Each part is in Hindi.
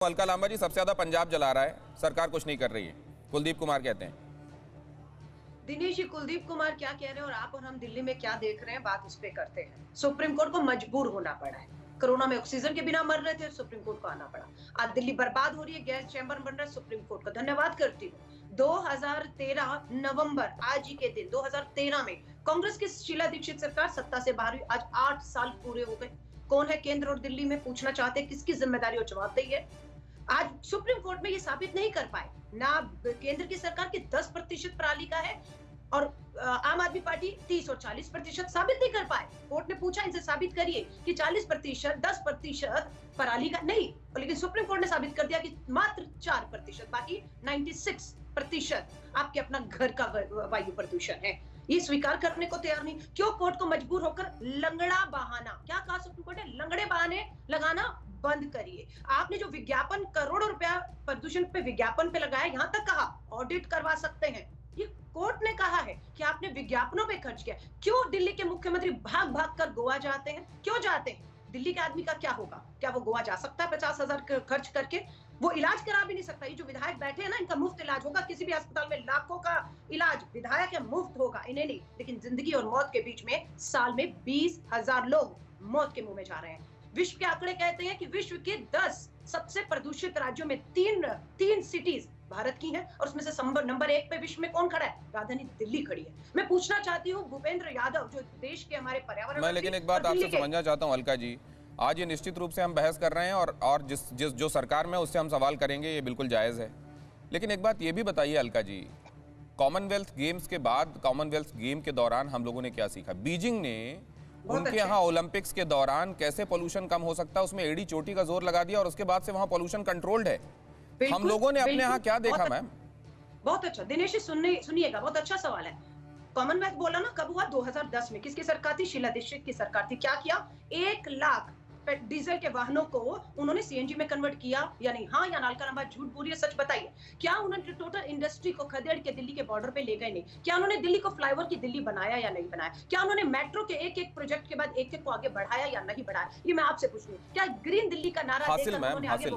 अलका लांबा जी सबसे ज्यादा पंजाब जला रहा है, सरकार कुछ नहीं कर रही है, कुलदीप कुमार कहते हैं। दिनेश जी, कुलदीप कुमार क्या कह रहे हैं और आप और हम दिल्ली में क्या देख रहे हैं, बात उस पे करते हैं। सुप्रीम कोर्ट को मजबूर होना पड़ा है। कोरोना में ऑक्सीजन के बिना मर रहे थे, सुप्रीम कोर्ट को आना पड़ा। आज दिल्ली बर्बाद हो रही है, गैस चैम्बर बन रहा है, सुप्रीम कोर्ट का धन्यवाद करती हूँ। 2013 नवंबर आज ही के दिन 2013 में कांग्रेस की शीला दीक्षित सरकार सत्ता से बाहर हुई। आज 8 साल पूरे हो गए। कौन है केंद्र और दिल्ली में, पूछना चाहते हैं किसकी जिम्मेदारी और जवाबदेही है। आज सुप्रीम कोर्ट में ये साबित नहीं कर पाए, ना केंद्र की सरकार की 10% पराली का है और आम आदमी पार्टी 30 और 40% साबित नहीं कर पाए। कोर्ट ने पूछा इनसे साबित करिए कि 40%, 10% पराली का नहीं, लेकिन सुप्रीम कोर्ट ने साबित कर दिया कि मात्र 4%, बाकी 96% आपके अपना घर का वायु प्रदूषण है। ये स्वीकार करने को तैयार नहीं। क्यों कोर्ट को मजबूर होकर लंगड़ा बहाना, क्या कहा सुप्रीम कोर्ट ने, लंगड़े बहाने लगाना बंद करिए। आपने जो विज्ञापन करोड़ों रुपया प्रदूषण पे विज्ञापन पे लगाया, यहां तक कहा ऑडिट करवा सकते हैं। ये कोर्ट ने कहा है कि आपने विज्ञापनों पे खर्च किया। क्यों दिल्ली के मुख्यमंत्री भाग भाग कर गोवा जाते हैं, क्यों जाते हैं? दिल्ली के आदमी का क्या होगा? क्या वो गोवा जा सकता है 50,000 खर्च करके? वो इलाज करा भी नहीं सकता। ये जो विधायक बैठे हैं ना, इनका मुफ्त इलाज होगा। किसी भी अस्पताल में लाखों का इलाज विधायक है, मुफ्त होगा, इन्हें नहीं। लेकिन जिंदगी और मौत के बीच में साल में 20,000 लोग मौत के मुंह में जा रहे हैं। विश्व के आंकड़े कहते हैं कि विश्व के 10 सबसे प्रदूषित राज्यों में तीन सिटीज भारत की हैं और उसमें से नंबर 1 पे विश्व में कौन खड़ा है? राजधानी दिल्ली खड़ी है। मैं पूछना चाहती हूँ भूपेंद्र यादव, जो देश के हमारे पर्यावरण मैं लेकिन एक बात आपसे समझना चाहता हूँ अलका जी, आज ये निश्चित रूप से हम बहस कर रहे हैं और जिस जो सरकार में उससे हम सवाल करेंगे, ये बिल्कुल जायज़ है। लेकिन एक बात ये भी बताइए अलका जी, कॉमनवेल्थ गेम्स के बाद, कॉमनवेल्थ गेम के दौरान हम लोगों ने क्या सीखा? बीजिंग ने उनके यहाँ ओलंपिक्स के दौरान कैसे पोल्यूशन कम हो सकता है उसमें एड़ी चोटी का जोर लगा दिया और उसके बाद से वहाँ पोल्यूशन कंट्रोल्ड है। हम लोगों ने अपने यहाँ क्या देखा मैम? बहुत अच्छा दिनेश जी, सुनिएगा, बहुत अच्छा सवाल है। कॉमनवेल्थ बोला ना, कब हुआ? 2010 में। किसकी सरकार थी? शीला दीक्षित की सरकार थी। क्या किया? 1 लाख डीजल के वाहनों को उन्होंने सीएनजी में कन्वर्ट किया या नहीं? हाँ या ना? अलका लांबा झूठ बोलिए, सच बताइए। क्या उन्होंने टोटल इंडस्ट्री को खदेड़ के दिल्ली के बॉर्डर पे ले गए? नहीं। क्या उन्होंने दिल्ली को फ्लाईओवर की दिल्ली बनाया या नहीं बनाया? क्या उन्होंने मेट्रो के एक प्रोजेक्ट के बाद एक को आगे बढ़ाया या नहीं बढ़ाया? ये मैं आपसे पूछ रही हूँ। क्या ग्रीन दिल्ली का नारा देकर उन्होंने आगे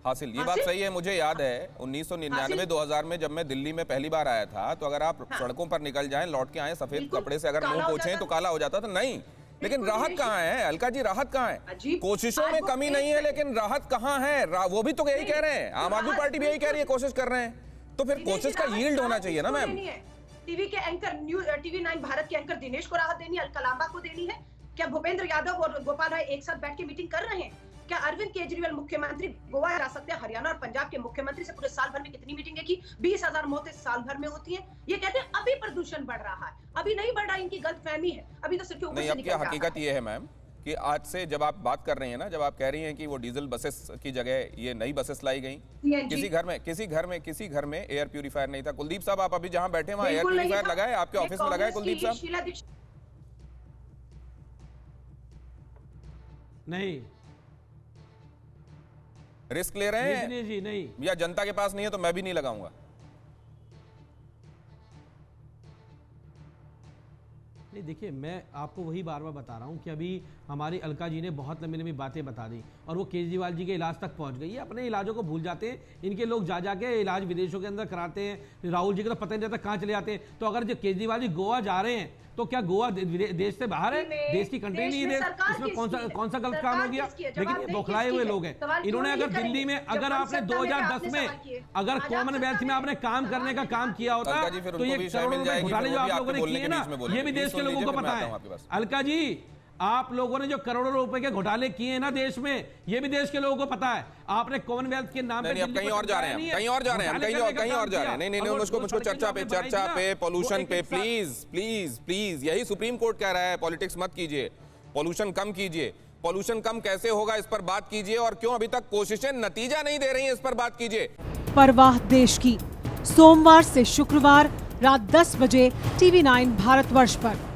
हासिल, ये बात सही है। मुझे याद है 1999-2000 में जब मैं दिल्ली में पहली बार आया था, तो अगर आप सड़कों पर निकल जाएं, लौट के आए सफेद कपड़े से, अगर मुंह पोंछें तो काला हो जाता था। नहीं, लेकिन राहत कहाँ है अलका जी? राहत कहाँ है? कोशिशों में कमी नहीं है, लेकिन राहत कहाँ है? वो भी तो यही कह रहे हैं, आम आदमी पार्टी भी यही कह रही है, कोशिश कर रहे हैं। तो फिर कोशिश का यील्ड होना चाहिए ना मैम। टीवी के एंकर, टीवी 9 भारत के एंकर दिनेश को राहत देनी है, अलका लांबा को देनी है? क्या भूपेंद्र यादव और गोपाल राय एक साथ बैठ के मीटिंग कर रहे हैं? क्या अरविंद केजरीवाल मुख्यमंत्री गोवा जा सकते हैं? हरियाणा और पंजाब के मुख्यमंत्री से पूरे साल भर में कितनी मीटिंगें की? 20,000 मौतें साल भर में होती हैं। ये कहते हैं अभी प्रदूषण बढ़ रहा है, अभी नहीं बढ़ रहा। इनकी गलतफहमी है, अभी तो सिर्फ ऊपर से निकल रहा है। हकीकत ये है मैम कि आज से जब आप बात कर रही हैं ना, जब आप कह रही हैं कि वो डीजल बसेस की जगह ये नई बसेस लाई गई, किसी घर में एयर प्यूरिफायर नहीं था। कुलदीप साहब, आप अभी जहां बैठे वहां एयर प्यूरिफायर लगाए? आपके ऑफिस में लगाए कुलदीप साहब? नहीं। रिस्क ले रहे हैं नहीं जी, नहीं। या जनता के पास नहीं है तो मैं भी नहीं लगाऊंगा? नहीं, देखिए, मैं आपको वही बार बार बता रहा हूँ कि अभी हमारी अलका जी ने बहुत लंबी लंबी बातें बता दी और वो केजरीवाल जी के इलाज तक पहुंच गई है। अपने इलाजों को भूल जाते हैं। इनके लोग जा जाके इलाज विदेशों के अंदर कराते हैं। राहुल जी को तो पता नहीं रहता कहाँ चले जाते हैं। तो अगर जो केजरीवाल जी गोवा जा रहे हैं तो क्या गोवा देश से बाहर है? देश की कंट्री नहीं है। इसमें कौन सा गलत काम हो गया? लेकिन ये बौखलाए हुए लोग हैं। इन्होंने अगर दिल्ली में, अगर आपने 2010 में अगर कॉमनवेल्थ में आपने काम करने का काम किया होता तो ये घोटाले जो आप लोगों ने किए ना, ये भी देश के लोगों को पता है। अलका जी, आप लोगों ने जो करोड़ों रुपए के घोटाले किए हैं ना देश में, ये भी देश के लोगों को पता है। आपने कॉमनवेल्थ के नाम पे कहीं और जा रहे हैं, कहीं और जा रहे हैं, कहीं और जा रहे हैं। नहीं, मुझको चर्चा पे, पोल्यूशन पे, प्लीज यही सुप्रीम कोर्ट कह रहा है, पॉलिटिक्स मत कीजिए, पोल्यूशन कम कीजिए। पोल्यूशन कम कैसे होगा इस पर बात कीजिए, और क्यों अभी तक कोशिशें नतीजा नहीं दे रही हैं इस पर बात कीजिए। परवाह देश की, सोमवार से शुक्रवार रात 10 बजे TV9 भारतवर्ष पर।